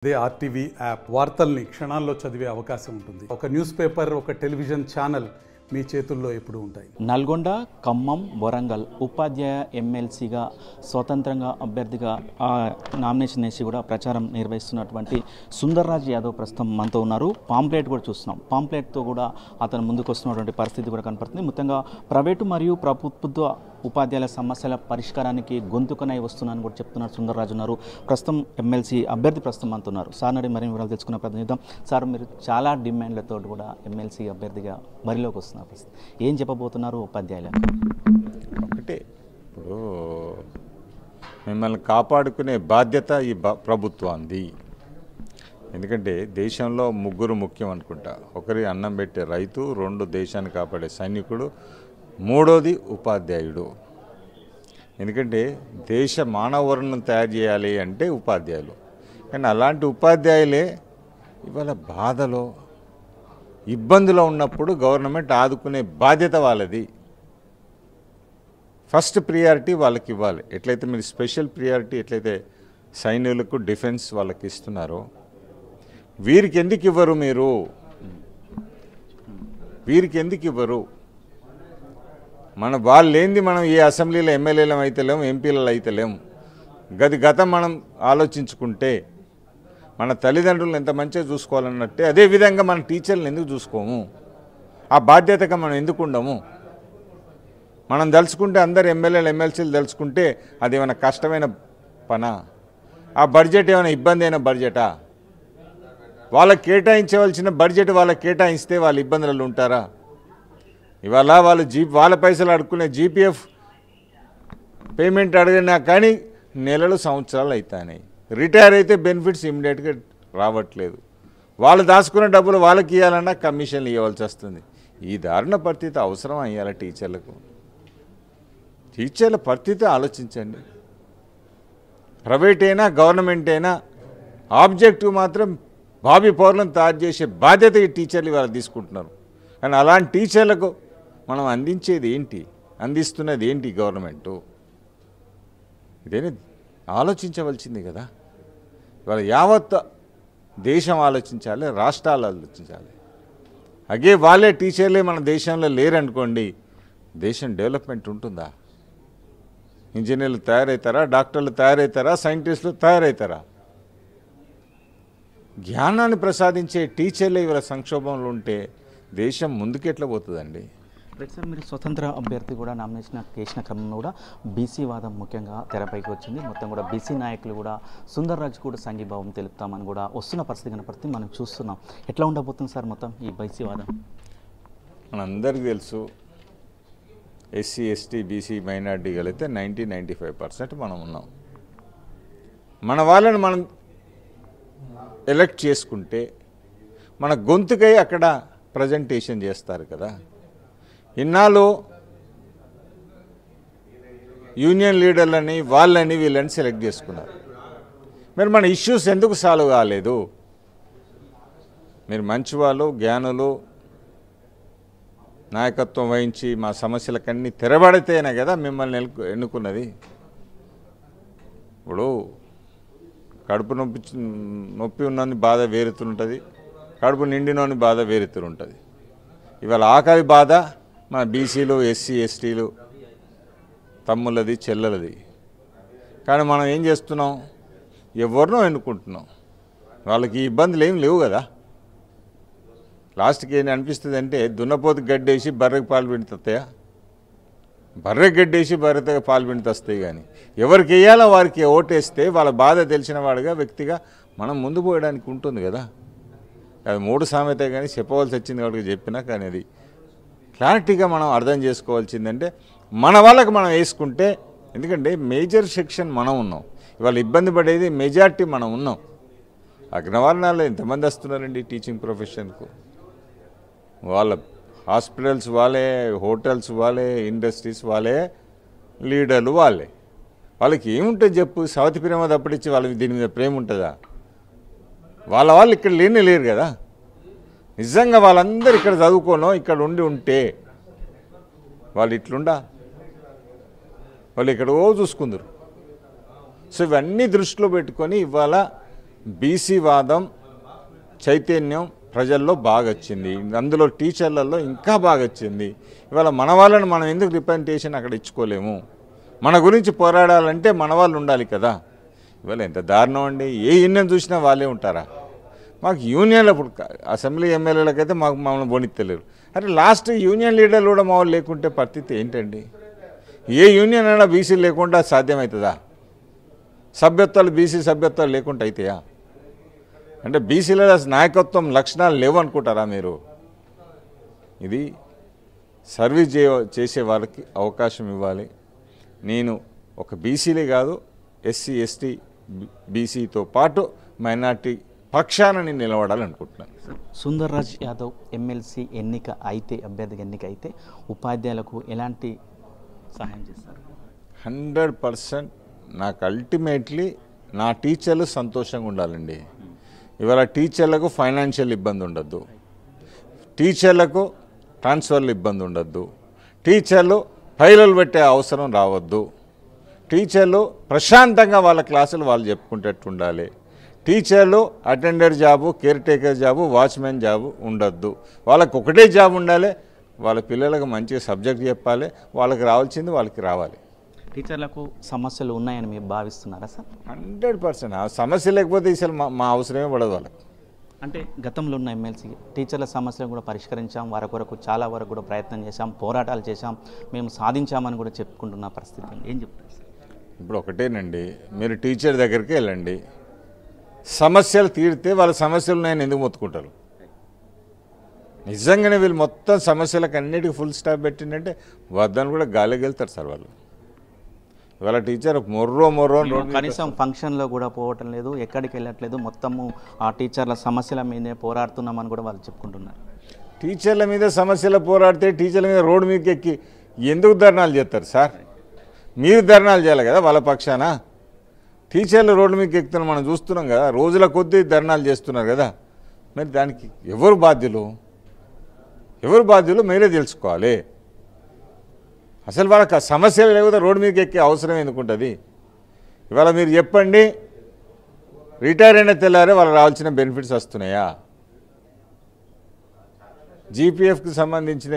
అదే RTV app వార్తల్ని క్షణాల్లో చదివే అవకాశం ఉంటుంది. ఒక న్యూస్ పేపర్, ఒక టెలివిజన్ ఛానల్ మీ చేతుల్లో ఎప్పుడు ఉంటాయి. నల్గొండ, ఖమ్మం, వరంగల్ ఉపాధ్యాయ ఎమ్మెల్సీగా స్వతంత్రంగా అభ్యర్థిగా నామినేషన్ వేసి కూడా ప్రచారం నిర్వహిస్తున్నటువంటి సుందర్రాజ్ యాదవ్ ప్రస్తుతం మనతో ఉన్నారు. పాంప్లెట్ కూడా చూస్తున్నాం. పాంప్లెట్తో కూడా అతను ముందుకు వస్తున్నటువంటి పరిస్థితి కూడా కనపడుతుంది. మొత్తంగా ప్రైవేటు మరియు ప్రభుత్వ ఉపాధ్యాయుల సమస్యల పరిష్కారానికి గొంతుకనై వస్తున్నానని కూడా చెప్తున్నారు సుందర్రాజు ఉన్నారు. ప్రస్తుతం ఎమ్మెల్సీ అభ్యర్థి ప్రస్తుతం మనతో ఉన్నారు. సార్ నడి మరిన్ని వివరాలు తెలుసుకున్న ప్రయత్నిద్దాం. సార్, మీరు చాలా డిమాండ్లతో కూడా ఎమ్మెల్సీ అభ్యర్థిగా బరిలోకి వస్తున్నారు. ఏం చెప్పబోతున్నారు ఉపాధ్యాయులకు? ఒకటే, ఇప్పుడు మిమ్మల్ని కాపాడుకునే బాధ్యత ఈ ప్రభుత్వానికి. ఎందుకంటే దేశంలో ముగ్గురు ముఖ్యం అనుకుంటా. ఒకరి అన్నం పెట్టే రైతు, రెండు దేశాన్ని కాపాడే సైనికుడు, మూడోది ఉపాధ్యాయుడు. ఎందుకంటే దేశ మానవ వనరులను తయారు చేయాలి అంటే ఉపాధ్యాయులు. కానీ అలాంటి ఉపాధ్యాయులే ఇవాళ బాధలో ఇబ్బందులో ఉన్నప్పుడు గవర్నమెంట్ ఆదుకునే బాధ్యత వాళ్ళది. ఫస్ట్ ప్రియారిటీ వాళ్ళకి ఇవ్వాలి. ఎట్లయితే మీరు స్పెషల్ ప్రియారిటీ ఎట్లయితే సైనికులకు డిఫెన్స్ వాళ్ళకి ఇస్తున్నారో, వీరికి ఎందుకు ఇవ్వరు? మీరు వీరికి ఎందుకు ఇవ్వరు? వాళ్ళు ఏంది, మనం ఏ అసెంబ్లీలో ఎమ్మెల్యేలం అయితలేము, ఎంపీలలో అయితలేము. గతం మనం ఆలోచించుకుంటే మన తల్లిదండ్రులను ఎంత మంచిగా చూసుకోవాలన్నట్టే అదేవిధంగా మన టీచర్లను ఎందుకు చూసుకోము? ఆ బాధ్యతగా మనం ఎందుకు ఉండము? మనం దలుచుకుంటే అందరు ఎమ్మెల్యేలు ఎమ్మెల్సీలు దలుచుకుంటే అది ఏమైనా కష్టమైన పనా? ఆ బడ్జెట్ ఏమైనా ఇబ్బంది అయిన బడ్జెటా? వాళ్ళకి కేటాయించవలసిన బడ్జెట్ వాళ్ళకి కేటాయిస్తే వాళ్ళు ఇబ్బందులలో ఉంటారా? ఇవాళ వాళ్ళ పైసలు అడుక్కునే జీపీఎఫ్ పేమెంట్ అడిగినా కానీ నెలలు సంవత్సరాలు అవుతాయి. రిటైర్ అయితే బెనిఫిట్స్ ఇమ్మీడియట్గా రావట్లేదు. వాళ్ళు దాచుకున్న డబ్బులు వాళ్ళకి ఇవ్వాలన్నా కమిషన్లు ఇవ్వాల్సి వస్తుంది. ఈ దారుణ పరిస్థితి అవసరం అయ్యాల టీచర్లకు. టీచర్ల పరిస్థితి ఆలోచించండి. ప్రైవేట్ అయినా గవర్నమెంట్ అయినా ఆబ్జెక్టివ్ మాత్రం భావి పౌరులను తయారు చేసే బాధ్యత ఈ టీచర్లు ఇవాళ తీసుకుంటున్నారు. కానీ అలాంటి టీచర్లకు మనం అందిస్తున్నది ఏంటి గవర్నమెంటు? ఇదేనే ఆలోచించవలసింది కదా. ఇవాళ యావత్ దేశం ఆలోచించాలి, రాష్ట్రాలు ఆలోచించాలి. వాళ్ళే టీచర్లే మన దేశంలో లేరనుకోండి, దేశం డెవలప్మెంట్ ఉంటుందా? ఇంజనీర్లు తయారవుతారా? డాక్టర్లు తయారవుతారా? సైంటిస్టులు తయారవుతారా? జ్ఞానాన్ని ప్రసాదించే టీచర్లే ఇవాళ సంక్షోభంలో ఉంటే దేశం ముందుకెట్లా పోతుందండి? సార్, మీరు స్వతంత్ర అభ్యర్థి కూడా నామినేషన్ చేసిన క్రమంలో కూడా బీసీ వాదం ముఖ్యంగా తెరపైకి వచ్చింది. మొత్తం కూడా బీసీ నాయకులు కూడా సుందర్రాజ్ కూడా సంఘీభావం తెలుపుతామని కూడా వస్తున్న పరిస్థితి కనపడుతుంది, మనం చూస్తున్నాం. ఎట్లా ఉండబోతుంది సార్ మొత్తం ఈ బీసీ వాదం? మనందరికీ తెలుసు, ఎస్సీ ఎస్టీ బీసీ మైనార్టీ కలిగితే 95% మనం ఉన్నాం. మన వాళ్ళని మనం ఎలక్ట్ చేసుకుంటే మన గొంతుకై అక్కడ ప్రజెంటేషన్ చేస్తారు కదా. ఇన్నాళ్ళు యూనియన్ లీడర్లని వీళ్ళని సెలెక్ట్ చేసుకున్నారు. మరి మన ఇష్యూస్ ఎందుకు సాల్వ్ కాలేదు? మీరు మంచివాళ్ళు, జ్ఞానులు, నాయకత్వం వహించి మా సమస్యలకన్నీ తెరబడితేనే కదా మిమ్మల్ని ఎన్నుకున్నది. ఇప్పుడు కడుపు నొప్పి ఉన్నని బాధ వేరుతుంటుంది, కడుపు నిండినోని బాధ వేరుతుంటుంది. ఇవాళ ఆకలి బాధ మన బీసీలు, ఎస్సీ ఎస్టీలు తమ్ముళ్ళది, చెల్లెలది. కానీ మనం ఏం చేస్తున్నాం? ఎవరినో ఎన్నుకుంటున్నాం. వాళ్ళకి ఇబ్బందులు ఏం లేవు కదా. లాస్ట్కి ఏం అనిపిస్తుంది అంటే, దున్నపోతు గడ్డేసి బర్రెకి పాలు పిండుతాయా? బర్రె గడ్డేసి బర్రెతో పాలు పిండుతాయి. కానీ ఎవరికి వేయాలో వారికి ఓటేస్తే వాళ్ళ బాధ తెలిసిన వాడుగా, వ్యక్తిగా మనం ముందు పోయడానికి ఉంటుంది కదా. అది 3 సామెత కానీ చెప్పవలసి వచ్చింది కాబట్టి చెప్పినా, కానీ అది క్లారిటీగా మనం అర్థం చేసుకోవాల్సిందంటే మన వాళ్ళకి మనం వేసుకుంటే. ఎందుకంటే మేజర్ సెక్షన్ మనం ఉన్నాం. ఇవాళ ఇబ్బంది పడేది మెజార్టీ మనం ఉన్నాం. అగ్రవర్ణాల్లో ఎంతమంది వస్తున్నారండి టీచింగ్ ప్రొఫెషన్కు? వాళ్ళ హాస్పిటల్స్ వాళ్ళే, హోటల్స్ వాళ్ళే, ఇండస్ట్రీస్ వాళ్ళే, లీడర్లు వాళ్ళే. వాళ్ళకి ఏముంటుంది చెప్పు? సవతి ప్రేమ తప్పటిచ్చి వాళ్ళకి దీని మీద ప్రేమ ఉంటుందా? వాళ్ళు ఇక్కడ లేరు కదా. నిజంగా వాళ్ళందరూ ఇక్కడ చదువుకోనో ఇక్కడ ఉంటే వాళ్ళు ఇట్లుండా, వాళ్ళు ఎక్కడో చూసుకుందరు. సో ఇవన్నీ దృష్టిలో పెట్టుకొని ఇవాళ బీసీ వాదం చైతన్యం ప్రజల్లో బాగా వచ్చింది, అందులో టీచర్లలో ఇంకా బాగా వచ్చింది. ఇవాళ మన వాళ్ళని మనం ఎందుకు రిప్రజెంటేషన్ అక్కడ ఇచ్చుకోలేము? మన గురించి పోరాడాలంటే మన వాళ్ళు ఉండాలి కదా. ఇవాళ ఎంత దారుణం అండి, ఏ యూనియన్ చూసినా వాళ్ళే ఉంటారా? మాకు యూనియన్లు ఇప్పుడు అసెంబ్లీ ఎమ్మెల్యేలకైతే మమ్మల్ని బోనిత్తలేరు. అరే లాస్ట్ యూనియన్ లీడర్లు కూడా మా వాళ్ళు లేకుంటే పరిస్థితి ఏంటండి? ఏ యూనియన్ అయినా బీసీ లేకుండా సాధ్యమవుతుందా? సభ్యత్వాలు బీసీ సభ్యత్వాలు లేకుండా అవుతాయా? అంటే బీసీల నాయకత్వం లక్షణాలు లేవు అనుకుంటారా మీరు? ఇది సర్వీస్ చేసే వాళ్ళకి అవకాశం ఇవ్వాలి. నేను ఒక బీసీలే కాదు, ఎస్సీ ఎస్టీ బీసీతో పాటు మైనార్టీ పక్షాన నేను నిలబడాలనుకుంటున్నాను. సుందర్రాజ్ యాదవ్ ఎమ్మెల్సీ అభ్యర్థిగా ఎన్నిక అయితే ఉపాధ్యాయులకు ఎలాంటి సహాయం చేస్తారు? 100% నాకు అల్టిమేట్లీ నా టీచర్లు సంతోషంగా ఉండాలండి. ఇవాళ టీచర్లకు ఫైనాన్షియల్ ఇబ్బంది ఉండద్దు, టీచర్లకు ట్రాన్స్ఫర్లు ఇబ్బంది ఉండద్దు, టీచర్లు ఫైలులు పెట్టే అవసరం రావద్దు, టీచర్లు ప్రశాంతంగా వాళ్ళ క్లాసులు వాళ్ళు చెప్పుకుంటట్టు ఉండాలి, టీచర్లు attender job, care taker job, watchman job ఉండద్దు, వాళ్ళకు ఒకటే జాబ్ ఉండాలి, వాళ్ళ పిల్లలకు మంచిగా సబ్జెక్ట్ చెప్పాలి, వాళ్ళకి రావాల్సింది వాళ్ళకి రావాలి. టీచర్లకు సమస్యలు ఉన్నాయని మీరు భావిస్తున్నారా సార్? 100%. ఆ సమస్య లేకపోతే అసలు మా అవసరమే పడదు వాళ్ళకి. అంటే గతంలో ఉన్న ఎమ్మెల్సీ టీచర్ల సమస్యలను కూడా పరిష్కరించాం, వారి కొరకు చాలా వరకు కూడా ప్రయత్నం చేశాం, పోరాటాలు చేశాం, మేము సాధించామని కూడా చెప్పుకుంటున్న పరిస్థితి ఏం చెప్తారు సార్? ఇప్పుడు ఒకటేనండి, మీరు టీచర్ దగ్గరికి వెళ్ళండి, సమస్యలు తీరితే వాళ్ళ సమస్యలు ఉన్నాయని ఎందుకు మొత్తుకుంటారు? నిజంగానే వీళ్ళు మొత్తం సమస్యలకు అన్నిటికీ ఫుల్ స్టాప్ పెట్టిందంటే వద్దని కూడా గాలికి వెళ్తారు సార్ వాళ్ళు. ఇవాళ టీచర్ మొర్రో కనీసం ఫంక్షన్లో కూడా పోవటం లేదు, ఎక్కడికి వెళ్ళట్లేదు, మొత్తము ఆ టీచర్ల సమస్యల మీదే పోరాడుతున్నామని కూడా వాళ్ళు చెప్పుకుంటున్నారు. టీచర్ల మీద సమస్యలు పోరాడితే టీచర్ల మీద రోడ్డు మీదకి ఎక్కి ఎందుకు ధర్నాలు చేస్తారు సార్? మీరు ధర్నాలు చేయాలి కదా వాళ్ళ పక్షాన. టీచర్లు రోడ్డు మీదకి ఎక్కుతున్నారు, మనం చూస్తున్నాం కదా, రోజుల కొద్దీ ధర్నాలు చేస్తున్నారు కదా. మరి దానికి ఎవరు బాధ్యులు మీరే తెలుసుకోవాలి. అసలు వాళ్ళకి సమస్యలు లేకపోతే రోడ్డు మీదకి ఎక్కే అవసరం ఎందుకుంటుంది? ఇవాళ మీరు చెప్పండి, రిటైర్ అయిన తెల్లారే వాళ్ళకి రావాల్సిన బెనిఫిట్స్ వస్తున్నాయా? జీపీఎఫ్కి సంబంధించిన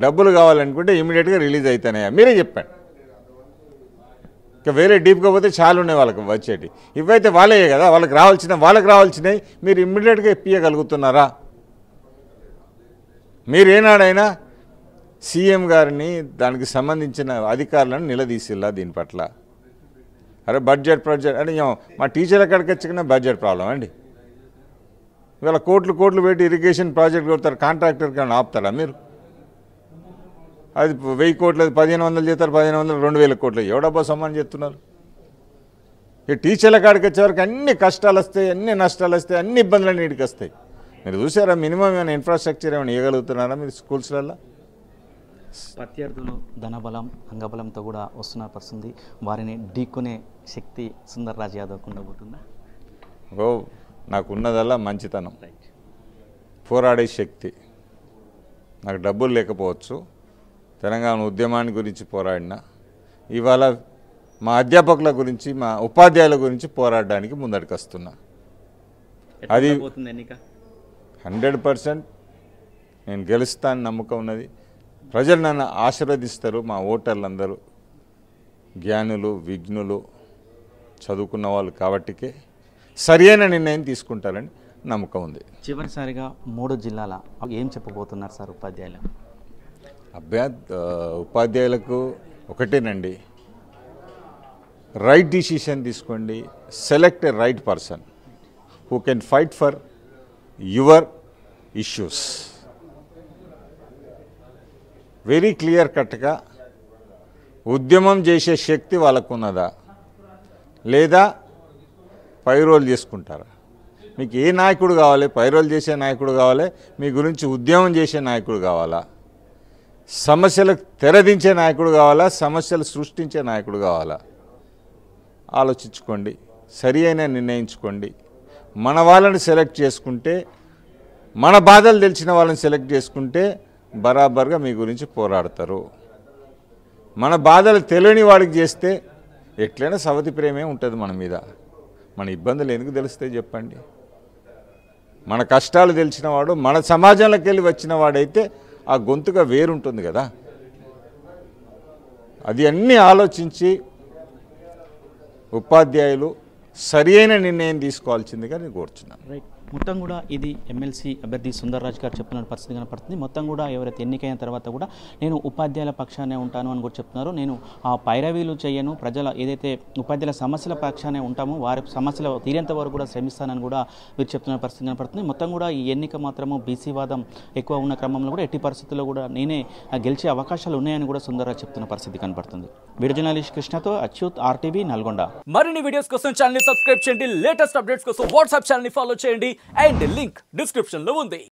డబ్బులు కావాలనుకుంటే ఇమీడియట్గా రిలీజ్ అవుతున్నాయా? మీరే చెప్పండి. ఇంకా వేరే డీప్గా పోతే చాలా ఉన్నాయి వాళ్ళకి వచ్చేటి. ఇవైతే వాళ్ళే కదా, వాళ్ళకి రావాల్సినవి మీరు ఇమ్మీడియట్గా ఇప్పించగలుగుతున్నారా? మీరు ఏనాడైనా సీఎం గారిని దానికి సంబంధించిన అధికారులను నిలదీసిల్లా దీని పట్ల? అరే బడ్జెట్ అంటే మా టీచర్ ఎక్కడికి వచ్చి బడ్జెట్ ప్రాబ్లం అండి. ఇవాళ కోట్లు పెట్టి ఇరిగేషన్ ప్రాజెక్ట్ కొడతారు, కాంట్రాక్టర్ కానీ ఆపుతారా మీరు? అది 1000 కోట్లు, 1500 చేస్తారు, 1500 2000 కోట్లు, ఎవడబ్బా సమ్మానం చేస్తున్నారు? ఈ టీచర్ల కాడికి వచ్చేవరకు అన్ని కష్టాలు వస్తాయి, అన్ని నష్టాలు వస్తాయి, అన్ని ఇబ్బందులు నీటికి వస్తాయి. మీరు చూసారా? మినిమం ఏమైనా ఇన్ఫ్రాస్ట్రక్చర్ ఏమైనా ఇవ్వగలుగుతున్నారా మీరు స్కూల్స్లలో? ప్రత్యర్థులు ధనబలం అంగబలంతో కూడా వస్తున్న పరిస్థితి, వారిని ఢీకొనే శక్తి సుందర్రాజ్ యాదవ్కు ఉండబోతుందా? నాకున్నదల్లా మంచితనం, పోరాడే శక్తి. నాకు డబ్బులు లేకపోవచ్చు, తెలంగాణ ఉద్యమాన్ని గురించి పోరాడినా, ఇవాళ మా అధ్యాపకుల గురించి, మా ఉపాధ్యాయుల గురించి పోరాడడానికి ముందడికి వస్తున్నా. అది 100% నేను గెలుస్తానని నమ్మకం ఉన్నది. ప్రజలు నన్ను ఆశీర్వదిస్తారు. మా ఓటర్లందరూ జ్ఞానులు, విఘ్నులు, చదువుకున్న వాళ్ళు కాబట్టికే సరైన నిర్ణయం తీసుకుంటారని నమ్మకం ఉంది. చివరిసారిగా 3 జిల్లాల ఏం చెప్పబోతున్నారు సార్ ఉపాధ్యాయులు? ఉపాధ్యాయులకు ఒకటేనండి, రైట్ డిసిషన్ తీసుకోండి. Select a right person who can fight for your issues. Very clear కట్గా ఉద్యమం చేసే శక్తి వాళ్ళకు ఉన్నదా లేదా పైరోల్ చేసుకుంటారా? మీకు ఏ నాయకుడు కావాలి? పైరోల్ చేసే నాయకుడు కావాలి, మీ గురించి ఉద్యమం చేసే నాయకుడు కావాలా? సమస్యలకు తెరదించే నాయకుడు కావాలా? సమస్యలు సృష్టించే నాయకుడు కావాలా? ఆలోచించుకోండి, సరి అయిన నిర్ణయించుకోండి. మన వాళ్ళని సెలెక్ట్ చేసుకుంటే, మన బాధలు తెలిసిన వాళ్ళని సెలెక్ట్ చేసుకుంటే బరాబర్గా మీ గురించి పోరాడతారు. మన బాధలు తెలియని వాడికి చేస్తే ఎట్లయినా సవతి ప్రేమే ఉంటుంది మన మీద. మన ఇబ్బందులు ఎందుకు తెలుస్తాయి చెప్పండి. మన కష్టాలు తెలిసిన వాడు, మన సమాజంలోకి వెళ్ళి వచ్చిన వాడైతే ఆ గొంతుగా వేరుంటుంది కదా. అది అన్నీ ఆలోచించి ఉపాధ్యాయులు సరి అయిన నిర్ణయం తీసుకోవాల్సిందిగా నేను కోరుచున్నాను. రైట్. మొత్తం కూడా ఇది ఎమ్మెల్సీ అభ్యర్థి సుందర్రాజ్ గారు చెప్పిన పరిస్థితి కనపడుతుంది. మొత్తం కూడా ఎవరైతే ఎన్నికైన తర్వాత కూడా నేను ఉపాధ్యాయుల పక్షానే ఉంటాను అని కూడా చెప్తున్నారు. నేను ఆ పైరవీలు చేయను, ప్రజల ఏదైతే ఉపాధ్యాయుల సమస్యల పక్షానే ఉంటామో వారి సమస్యలు తీరేంత వరకు కూడా శ్రమిస్తానని కూడా వీరు చెప్తున్న పరిస్థితి కనపడుతుంది. మొత్తం కూడా ఈ ఎన్నిక మాత్రము బీసీ వాదం ఎక్కువ ఉన్న క్రమంలో కూడా ఎట్టి పరిస్థితుల్లో కూడా నేనే గెలిచే అవకాశాలు ఉన్నాయని కూడా సుందర్రాజ్ చెప్తున్న పరిస్థితి కనపడుతుంది. వీడియో జర్నలిస్ట్ కృష్ణతో అచ్యుత్, RTV, నల్గొండ. మరిన్ని వీడియోస్ కోసం ఛానల్ ని సబ్స్క్రైబ్ చేయండి. లేటెస్ట్ అప్డేట్స్ కోసం వాట్సాప్ ఛానల్ ని ఫాలో చేయండి. అండ్ లింక్ డిస్క్రిప్షన్ లో ఉంది.